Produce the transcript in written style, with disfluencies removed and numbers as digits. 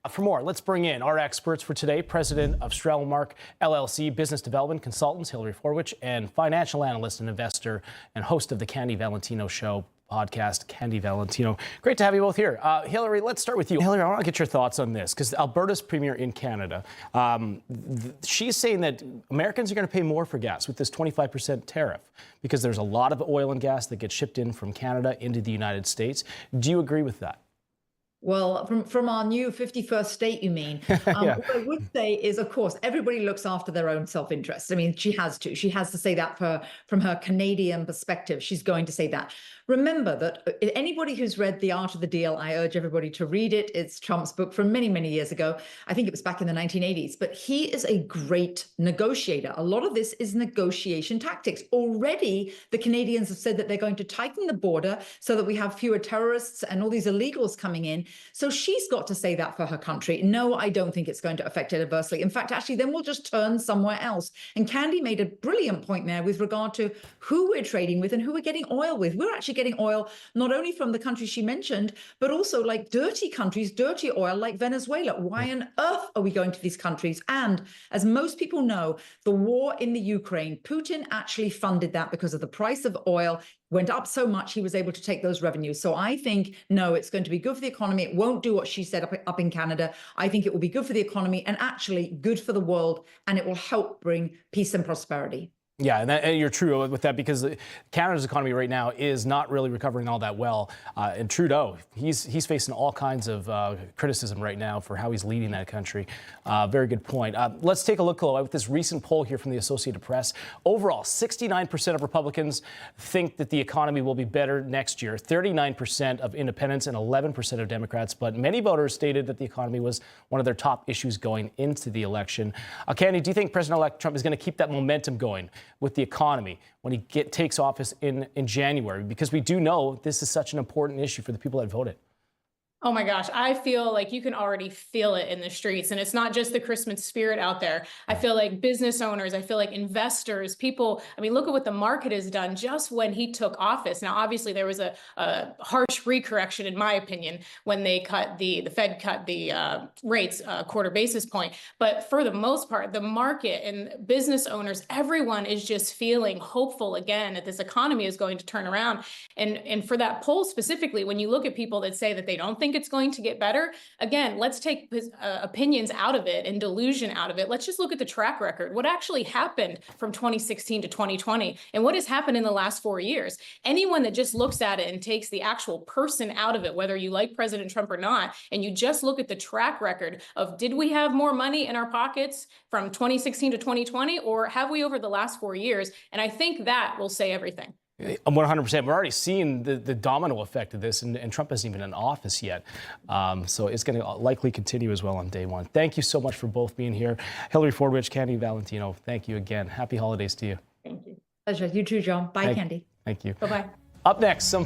For more, let's bring in our experts for today, President of Strelmark LLC, Business Development Consultants, Hillary Forwich, and financial analyst and investor and host of the Candy Valentino Show podcast, Candy Valentino. Great to have you both here. Hillary, let's start with you. Hillary, I want to get your thoughts on this because Alberta's premier in Canada, she's saying that Americans are going to pay more for gas with this 25% tariff because there's a lot of oil and gas that gets shipped in from Canada into the United States. Do you agree with that? Well, from our new 51st state, you mean? Yeah. What I would say is, of course, everybody looks after their own self-interest. I mean, she has to. She has to say that from her Canadian perspective. She's going to say that. Remember that anybody who's read The Art of the Deal, I urge everybody to read it. It's Trump's book from many, many years ago. I think it was back in the 1980s. But he is a great negotiator. A lot of this is negotiation tactics. Already, the Canadians have said that they're going to tighten the border so that we have fewer terrorists and all these illegals coming in. So she's got to say that for her country. No, I don't think it's going to affect it adversely. In fact, actually, then we'll just turn somewhere else. And Candy made a brilliant point there with regard to who we're trading with and who we're getting oil with. We're actually getting oil not only from the countries she mentioned, but also like dirty countries, dirty oil like Venezuela. Why on earth are we going to these countries? And as most people know, the war in the Ukraine, Putin actually funded that because of the price of oil went up so much, he was able to take those revenues. So I think, no, it's going to be good for the economy. It won't do what she said up in Canada. I think it will be good for the economy and actually good for the world, and it will help bring peace and prosperity. Yeah, and you're true with that because Canada's economy right now is not really recovering all that well. And Trudeau, he's facing all kinds of criticism right now for how he's leading that country. Very good point. Let's take a look with this recent poll here from the Associated Press. Overall, 69% of Republicans think that the economy will be better next year, 39% of independents and 11% of Democrats. But many voters stated that the economy was one of their top issues going into the election. Candy, do you think President-elect Trump is going to keep that momentum going with the economy when he takes office in January? Because we do know this is such an important issue for the people that voted. Oh my gosh, I feel like you can already feel it in the streets. And it's not just the Christmas spirit out there. I feel like business owners, I feel like investors, people, I mean, look at what the market has done just when he took office. Now, obviously, there was a harsh recorrection, in my opinion, when they cut the Fed cut the rates a quarter basis point. But for the most part, the market and business owners, everyone is just feeling hopeful again that this economy is going to turn around. And for that poll specifically, when you look at people that say that they don't think it's going to get better. Again, let's take opinions out of it and delusion out of it. Let's just look at the track record. What actually happened from 2016 to 2020 and what has happened in the last 4 years. Anyone that just looks at it and takes the actual person out of it, whether you like President Trump or not, and you just look at the track record of did we have more money in our pockets from 2016 to 2020 or have we over the last 4 years? And I think that will say everything. 100%. We're already seeing the domino effect of this, and Trump isn't even in office yet. So it's going to likely continue as well on day one. Thank you so much for both being here. Hillary Forwich, Candy Valentino, thank you again. Happy holidays to you. Thank you. Pleasure. You too, John. Bye, Candy. Thank you. Bye-bye. Up next, some